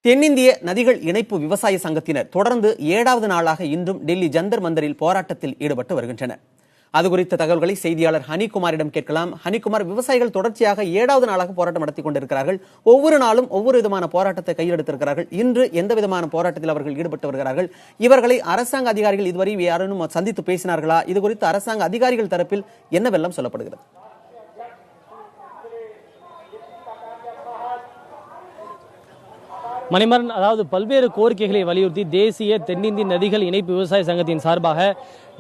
தென்னிந்திய நதிகள் இணைப்பு விவசாய சங்கத்தினர் தொடர்ந்து 7வது நாளாக இன்றும் டெல்லி ஜந்தர் மந்தரில் போராட்டத்தில் ஈடுபட்டு வருகின்றனர். அது குறித்த தகவல்களை செய்தியாளர் ஹனிகுமாரிடம் கேட்கலாம். ஹனிகுமார், விவசாயிகள் தொடர்ச்சியாக 7வது நாளாக போராட்டம் நடத்தி கொண்டிருக்கிறார்கள். ஒவ்வொரு நாளும் ஒவ்வொரு விதமான போராட்டத்தை கையெடுத்திருக்கிறார்கள். இன்று எந்த விதமான போராட்டத்தில் அவர்கள் ஈடுபட்டு வருகிறார்கள்? இவர்களை அரசாங்க அதிகாரிகள் இதுவரை யாரும் சந்தித்து பேசினார்களா? இது குறித்து அரசாங்க அதிகாரிகள் தரப்பில் என்னவெல்லாம் சொல்லப்படுகிறது? மணிமாறன், அதாவது பல்வேறு கோரிக்கைகளை வலியுறுத்தி தேசிய தென்னிந்திய நதிகள் இணைப்பு விவசாய சங்கத்தின் சார்பாக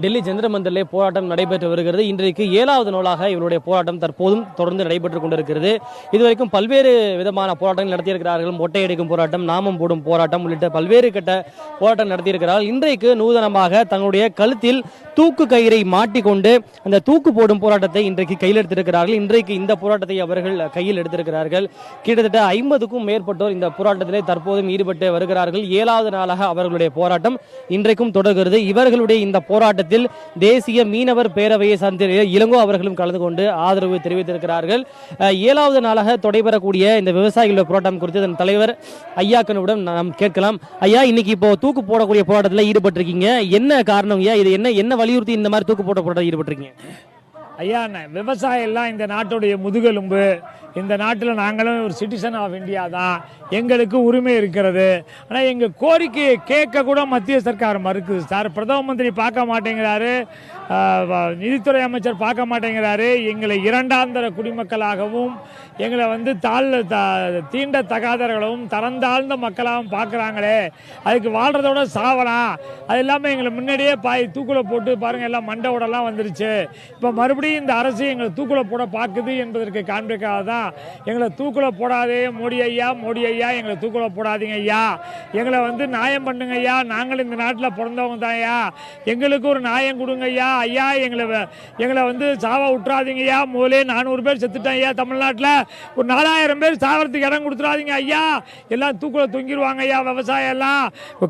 டெல்லி ஜந்தர் மந்தரிலே போராட்டம் நடைபெற்று வருகிறது. இன்றைக்கு 7வது நாளாக இவருடைய போராட்டம் தற்போதும் தொடர்ந்து நடைபெற்றுக் கொண்டிருக்கிறது. இதுவரைக்கும் பல்வேறு விதமான போராட்டங்கள் நடத்தியிருக்கிறார்கள். மொட்டையடிக்கும் போராட்டம், நாமம் போடும் போராட்டம் உள்ளிட்ட பல்வேறு கட்ட போராட்டம் நடத்தியிருக்கிறார்கள். இன்றைக்கு நூதனமாக தங்களுடைய கழுத்தில் தூக்கு கயிறை மாட்டிக்கொண்டு அந்த தூக்கு போடும் போராட்டத்தை இன்றைக்கு கையில் எடுத்திருக்கிறார்கள். இன்றைக்கு இந்த போராட்டத்தை அவர்கள் கையில் எடுத்திருக்கிறார்கள். கிட்டத்தட்ட 50க்கும் மேற்பட்டோர் இந்த போராட்டத்திலே தற்போதும் ஈடுபட்டு வருகிறார்கள். 7வது நாளாக அவர்களுடைய போராட்டம் இன்றைக்கும் தொடர்கிறது. இவர்களுடைய இந்த போராட்டத்தில் தேசிய மீனவர் பேரவையை சார்ந்த இளங்கோ அவர்களும் கலந்து கொண்டு ஆதரவு தெரிவித்திருக்கிறார்கள். 7வது நாளாக நடைபெறக்கூடிய இந்த விவசாயிகளுடைய போராட்டம் குறித்து அதன் தலைவர் ஐயாக்கனுடன் நாம் கேட்கலாம். ஐயா, இன்னைக்கு இப்போ தூக்கு போடக்கூடிய போராட்டத்தில் ஈடுபட்டிருக்கீங்க. என்ன காரணம் ஐயா? இது என்ன வலியுறுத்தி இந்த மாதிரி தூக்கு போட போராட்டம் ஈடுபட்டிருக்கீங்க? ஐயா, விவசாயம் எல்லாம் இந்த நாட்டுடைய முதுகெலும்பு. இந்த நாட்டில் நாங்களும் ஒரு சிட்டிசன் ஆஃப் இந்தியா தான். எங்களுக்கு உரிமை இருக்கிறது. ஆனால் எங்கள் கோரிக்கையை கேட்க கூட மத்திய சர்க்கார் மறுக்குது சார். பிரதம மந்திரி பார்க்க மாட்டேங்கிறாரு, நிதித்துறை அமைச்சர் பார்க்க மாட்டேங்கிறாரு. எங்களை இரண்டாந்தர குடிமக்களாகவும் எங்களை தீண்ட தகாதவர்களாகவும் தரந்தாழ்ந்த மக்களாகவும் பார்க்குறாங்களே. அதுக்கு வாழ்றதோட சாவலாம். அது இல்லாமல் எங்களை முன்னாடியே தூக்குல போட்டு பாருங்கள், எல்லாம் மண்டவோடலாம் வந்துருச்சு. இப்போ மறுபடியும் இந்த அரசு எங்களை தூக்குல போட பார்க்குது என்பதற்கு காண்பிக்காக தான் எங்களை தூக்குல போடாதே மோடி ஐயா, மோடி ஐயா, எங்களை தூக்குல போடாதீங்க ஐயா, எங்களை நியாயம் பண்ணுங்க ஐயா, நாங்கள் இந்த நாட்டில் பிறந்தவங்க தான் ஐயா, எங்களுக்கு ஒரு நியாயம் கொடுங்க ஐயா, ஐயா எங்களை சாவ விட்டுறாதீங்க ஐயா, முதலே 400 பேர் செத்துட்டாங்க ஐயா, தமிழ்நாட்டில் ஒரு 4000 பேர் சாவறதுக்கு இடம் கொடுத்துறாதீங்க ஐயா, எல்லாம் தூக்குல தொங்கிடுவாங்க ஐயா, விவசாயம் எல்லாம்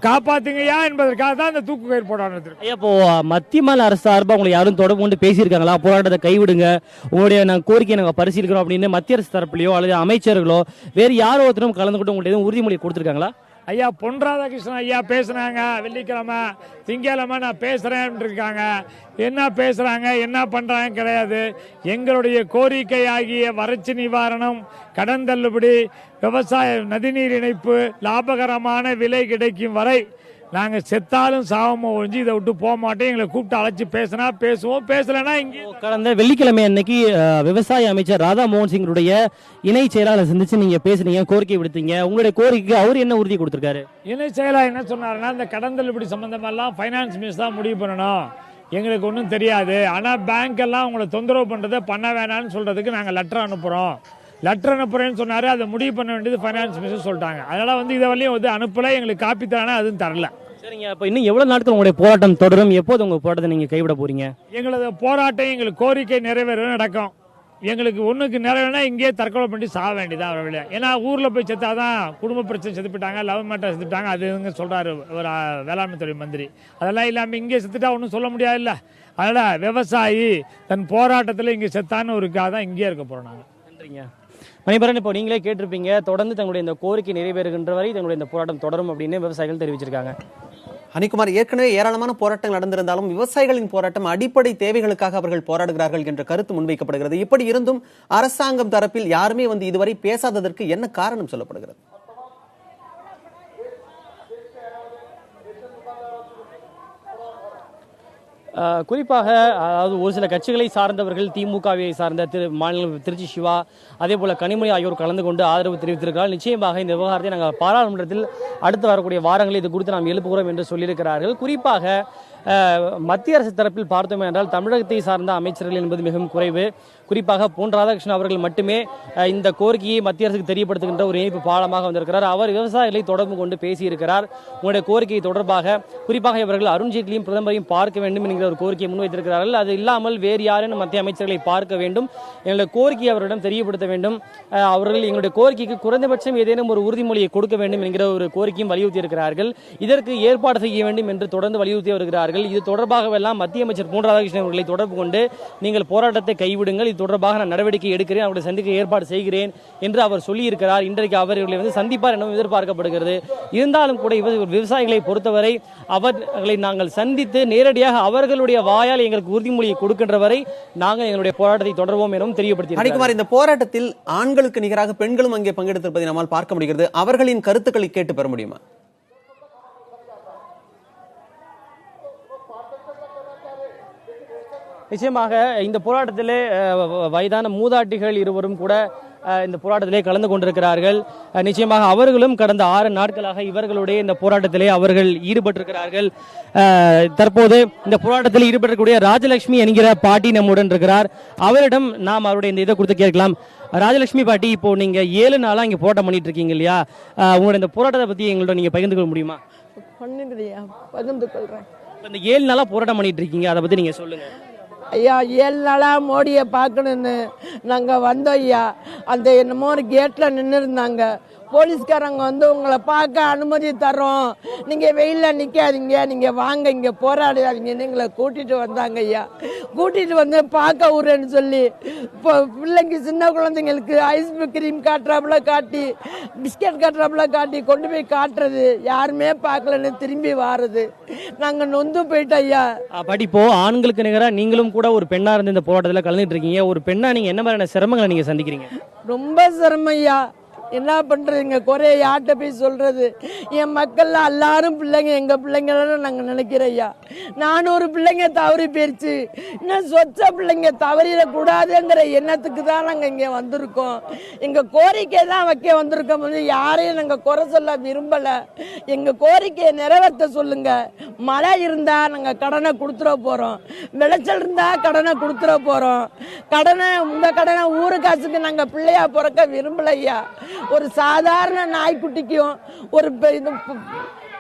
காப்பாத்துங்க ஐயா என்பதற்காக தான் இந்த தூக்கு கயிறு போடாது. ஐயா, இப்போ மத்திய மாநில அரசு சார்பாக உங்களை யாரும் தொடர்பு கொண்டு பேசியிருக்காங்களா? போராட்டத்தை கைவிடுங்க, உங்களுடைய கோரிக்கையை நாங்கள் பரிசீலிக்கிறோம் அப்படின்னு மத்திய அரசு தரப்புலையோ அல்லது அமைச்சர்களோ வேறு யாரோ ஒருத்தரும் கலந்து கொண்டு உங்களுடைய உறுதிமொழி கொடுத்திருக்காங்களா? ஐயா, பொன் ராதாகிருஷ்ணன் ஐயா பேசுனாங்க. வெள்ளிக்கிழமை திங்கக்கிழமை நான் பேசுறேன் இருக்காங்க. என்ன பேசுறாங்க, என்ன பண்றாங்க கிடையாது. எங்களுடைய கோரிக்கை ஆகிய வறட்சி நிவாரணம், கடன் தள்ளுபடி, விவசாய நதிநீர் இணைப்பு, லாபகரமான விலை கிடைக்கும் வரை நாங்கள் செத்தாலும் சாவமோ ஒழிஞ்சு இதை விட்டு போக மாட்டோம். எங்களை கூப்பிட்டு அழைச்சி பேசினா பேசுவோம், பேசலன்னா இங்கே. கடந்த வெள்ளிக்கிழமை அன்னைக்கு விவசாய அமைச்சர் ராதா மோகன் சிங்குடைய இணை செயலாளர் சந்திச்சு நீங்க பேசுனீங்க, கோரிக்கை விடுத்தீங்க. உங்களுடைய கோரிக்கைக்கு அவர் என்ன உறுதி கொடுத்திருக்காரு? இணை செயலாளர் என்ன சொன்னாருன்னா, இந்த கடன் தள்ளுபடி சம்பந்தமெல்லாம் ஃபைனான்ஸ் மினிஸ்டர் தான் முடிவு பண்ணணும், எங்களுக்கு ஒன்றும் தெரியாது. ஆனால் பேங்க் எல்லாம் உங்களை தொந்தரவு பண்ணுறதை பண்ண வேணாம்னு சொல்றதுக்கு நாங்கள் லெட்டர் அனுப்புறேன்னு சொன்னாரு. அதை முடிவு பண்ண வேண்டியது ஃபைனான்ஸ் மினிஸ்டர் சொல்லிட்டாங்க. அதனால இதை வரையும் அனுப்பல, எங்களுக்கு காப்பி தரானே அதுவும் தரல. சரிங்க, அப்போ இன்னும் எவ்வளவு நாட்கள் உங்களுடைய போராட்டம் தொடரும்? எப்போது உங்க போராட்டத்தை நீங்க கைவிட போறீங்க? எங்களது போராட்டம், எங்களுக்கு கோரிக்கை நிறைவேற நடக்கும். எங்களுக்கு ஒண்ணுக்கு நிறைவேறினா இங்கேயே தற்கொலை பண்ணி சாக வேண்டியதான் அவர்களே. ஏன்னா ஊர்ல போய் செத்தாதான் குடும்ப பிரச்சனை செத்துப்பிட்டாங்க, லவ் மேட்டர் செத்துட்டாங்க, அது சொல்றாரு ஒரு வேளாண்மை துறை மந்திரி. அதெல்லாம் இல்லாம இங்கே செத்துட்டா ஒன்றும் சொல்ல முடியாது இல்ல. அதனால விவசாயி தன் போராட்டத்தில் இங்கே செத்தான்னு ஒருக்காக தான் இங்கே இருக்க போறோம் நாங்கள். நன்றிங்க. மணிபரன், இப்போ நீங்களே கேட்டிருப்பீங்க, தொடர்ந்து தங்களுடைய இந்த கோரிக்கை நிறைவேறுகின்ற வரை தங்களுடைய இந்த போராட்டம் தொடரும் அப்படின்னு விவசாயிகள் தெரிவிச்சிருக்காங்க. ஹனிகுமார், ஏற்கனவே ஏராளமான போராட்டங்கள் நடந்திருந்தாலும் விவசாயிகளின் போராட்டம் அடிப்படை தேவைகளுக்காக அவர்கள் போராடுகிறார்கள் என்ற கருத்து முன்வைக்கப்படுகிறது. இப்படி இருந்தும் அரசாங்கம் தரப்பில் யாருமே இதுவரை பேசாததற்கு என்ன காரணம் சொல்லப்படுகிறது? குறிப்பாக அதாவது ஒரு சில கட்சிகளை சார்ந்தவர்கள், திமுகவை சார்ந்த மாநில திருச்சி சிவா, அதே போல கனிமொழி ஆகியோர் கலந்து கொண்டு ஆதரவு தெரிவித்திருக்கிறார்கள். நிச்சயமாக இந்த விவகாரத்தை நாங்கள் பாராளுமன்றத்தில் அடுத்து வரக்கூடிய வாரங்களில் இது குறித்து நாம் எழுப்புகிறோம் என்று சொல்லியிருக்கிறார்கள். குறிப்பாக மத்திய அரசு தரப்பில் பார்த்தோம் என்றால் தமிழகத்தை சார்ந்த அமைச்சர்கள் என்பது மிகவும் குறைவு. குறிப்பாக பொன் ராதாகிருஷ்ணன் அவர்கள் மட்டுமே இந்த கோரிக்கையை மத்திய அரசுக்கு தெரியப்படுத்துகின்ற ஒரு இணைப்பு பாலமாக வந்திருக்கிறார். அவர் விவசாயிகளை தொடர்பு கொண்டு பேசியிருக்கிறார். உங்களுடைய கோரிக்கை தொடர்பாக குறிப்பாக இவர்கள் அருண்ஜேட்லியும் பிரதமரையும் பார்க்க வேண்டும் என்கிற ஒரு கோரிக்கையை முன்வைத்திருக்கிறார்கள். அது இல்லாமல் வேறு யாரும் மத்திய அமைச்சர்களை பார்க்க வேண்டும், எங்களுடைய கோரிக்கையை அவரிடம் தெரியப்படுத்த வேண்டும், அவர்கள் எங்களுடைய கோரிக்கைக்கு குறைந்தபட்சம் ஏதேனும் ஒரு உறுதிமொழியை கொடுக்க வேண்டும் என்கிற ஒரு கோரிக்கையும் வலியுறுத்தி இருக்கிறார்கள். இதற்கு ஏற்பாடு செய்ய வேண்டும் என்று தொடர்ந்து வலியுறுத்தி வருகிறார்கள். கொண்டிருக்கிறார்கள். இது தொடர்பாகவெல்லாம் மத்திய அமைச்சர் பொன் ராதாகிருஷ்ணன் அவர்களை தொடர்பு கொண்டு நீங்கள் போராட்டத்தை கைவிடுங்கள், இது தொடர்பாக நான் நடவடிக்கை எடுக்கிறேன், அவர்களை சந்திக்க ஏற்பாடு செய்கிறேன் என்று அவர் சொல்லியிருக்கிறார். இன்றைக்கு அவர்களை சந்திப்பார் எனவும் எதிர்பார்க்கப்படுகிறது. இருந்தாலும் கூட விவசாயிகளை பொறுத்தவரை அவர்களை நாங்கள் சந்தித்து நேரடியாக அவர்களுடைய வாயால் எங்களுக்கு உறுதிமொழியை கொடுக்கின்ற வரை நாங்கள் எங்களுடைய போராட்டத்தை தொடர்வோம் எனவும் தெரியப்படுத்தி. ஹனிகுமார், இந்த போராட்டத்தில் ஆண்களுக்கு நிகராக பெண்களும் அங்கே பங்கெடுத்திருப்பதை நம்மால் பார்க்க முடிகிறது. அவர்களின் கருத்துக்களை கேட்டு பெற முடியுமா? நிச்சயமாக இந்த போராட்டத்திலே வயதான மூதாட்டிகள் இருவரும் கூட இந்த போராட்டத்திலே கலந்து கொண்டிருக்கிறார்கள். நிச்சயமாக அவர்களும் கடந்த 6 நாட்களாக இவர்களுடைய இந்த போராட்டத்திலே அவர்கள் ஈடுபட்டிருக்கிறார்கள். தற்போது இந்த போராட்டத்தில் ஈடுபடக்கூடிய ராஜலட்சுமி என்கிற பாட்டி நம்முடன் இருக்கிறார். அவரிடம் நாம் அவருடைய இந்த இதை கொடுத்து கேட்கலாம். ராஜலட்சுமி பாட்டி, இப்போ நீங்க 7 நாளா இங்க போராட்டம் பண்ணிட்டு இருக்கீங்க இல்லையா? உங்களுடைய இந்த போராட்டத்தை பத்தி எங்கள்ட்ட நீங்க பகிர்ந்து கொள்ள முடியுமா? பகிர்ந்து கொள்றேன். இந்த 7 நாளா போராட்டம் பண்ணிட்டு இருக்கீங்க, அதை பத்தி நீங்க சொல்லுங்க. ஐயா, 7 நாளா மோடியை பார்க்கணுன்னு நாங்கள் வந்தோம் ஐயா. அந்த என்னமோ ஒரு கேட்டில் நின்று இருந்தாங்க. போலீஸ்காரங்க வந்து உங்களை பார்க்க அனுமதி தரோம், நீங்கள் வெயிலில் நிற்காதீங்க, நீங்கள் வாங்க இங்கே போராடாதீங்கன்னு எங்களை கூட்டிகிட்டு வந்தாங்க ஐயா. கூட்டிகிட்டு வந்து பார்க்க விட்றேன்னு சொல்லி இப்போ பிள்ளைங்க சின்ன குழந்தைங்களுக்கு ஐஸ் கிரீம் காட்டுறாப்புல காட்டி, பிஸ்கட் காட்டுறாப்புல காட்டி கொண்டு போய் காட்டுறது, யாருமே பார்க்கலன்னு திரும்பி வாருது. நாங்கள் நொந்து போயிட்டோம் ஐயா. படிப்போ ஆண்களுக்கு நிகராக நீங்களும் கூட ஒரு பெண்ணா இருந்து இந்த போராட்டத்தில் கலந்துட்டு இருக்கீங்க. ஒரு பெண்ணா நீங்க என்ன மாதிரியான சிரமங்களை நீங்க சந்திக்கிறீங்க? ரொம்ப சிரமம் ஐயா. என்ன பண்றதுங்க, குறைய யார்கிட்ட போய் சொல்றது? என் மக்கள்ல எல்லாரும் பிள்ளைங்க எங்க பிள்ளைங்கள நாங்க நினைக்கிறோம் ஐயா. 400 பிள்ளைங்க தவறி போயிருச்சு. இன்னும் சொச்ச பிள்ளைங்க தவறிடக்கூடாதுங்கிற எண்ணத்துக்கு தான் நாங்க இங்க வந்திருக்கோம். எங்க கோரிக்கை தான் வைக்க வந்திருக்கோம். யாரையும் நாங்க குறை சொல்ல விரும்பல. எங்க கோரிக்கையை நிறைவேற்ற சொல்லுங்க. மழை இருந்தா நாங்க கடனை கொடுத்துட போறோம், விளைச்சல் இருந்தா கடனை கொடுத்துட போறோம். உங்க கடனை ஊரு காசுக்கு நாங்க பிள்ளையா பிறக்க விரும்பல ஐயா. ஒரு சாதாரண நாய்க்குட்டிக்கும்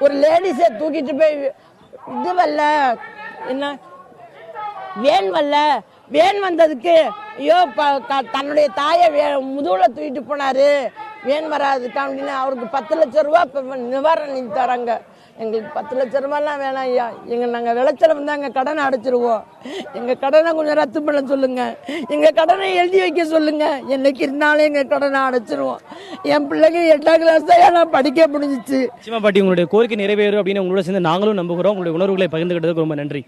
ஒரு லேடிஸை தூக்கிட்டு போய் இது வரல, என்ன வேன் வந்ததுக்கு ஐயோ தன்னுடைய தாயை முதுகுல தூக்கிட்டு போனாரு, வேன் வராதுக்கு அப்படின்னு அவருக்கு 10 லட்சம் ரூபா நிவாரணம் தராங்க. எங்களுக்கு 10 லட்சம் ரூபாய்லாம் வேணாம் ஐயா. நாங்கள் விளைச்சல வந்து எங்கள் கடனை அடைச்சிருவோம். எங்கள் கடனை கொஞ்சம் ரத்து பண்ண சொல்லுங்க, எங்கள் கடனை எழுதி வைக்க சொல்லுங்க. என்னைக்கு இருந்தாலும் எங்கள் கடனை அடைச்சிருவோம். என் பிள்ளைங்க 8ஆம் கிளாஸ் தான் நான் படிக்க முடிஞ்சிச்சு. பாட்டி, உங்களுடைய கோரிக்கை நிறைவேறும் அப்படின்னு உங்களோட சேர்ந்து நாங்களும் நம்புகிறோம். உங்களுடைய உணர்வுகளை பகிர்ந்துக்கிட்டதுக்கு ரொம்ப நன்றி.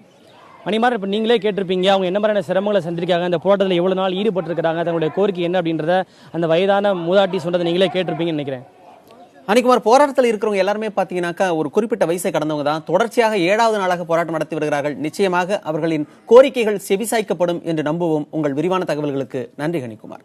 மணிமாறன், இப்போ நீங்களே கேட்டிருப்பீங்க அவங்க என்ன மாதிரியான சிரமங்களை சந்திருக்காங்க, இந்த போராட்டத்தில் எவ்வளவு நாள் ஈடுபட்டிருக்கிறாங்க, தங்களுடைய கோரிக்கை என்ன அப்படின்றத அந்த வயதான மூதாட்டி சொன்னதை நீங்களே கேட்டிருப்பீங்கன்னு நினைக்கிறேன். ஹனிகுமார், போராட்டத்தில் இருக்கிறவங்க எல்லாருமே பாத்தீங்கன்னாக்கா ஒரு குறிப்பிட்ட வயசை கடந்தவங்க தான். தொடர்ச்சியாக 7வது நாளாக போராட்டம் நடத்தி வருகிறார்கள். நிச்சயமாக அவர்களின் கோரிக்கைகள் செவிசாய்க்கப்படும் என்று நம்புவோம். உங்கள் விரிவான தகவல்களுக்கு நன்றி ஹனிகுமார்.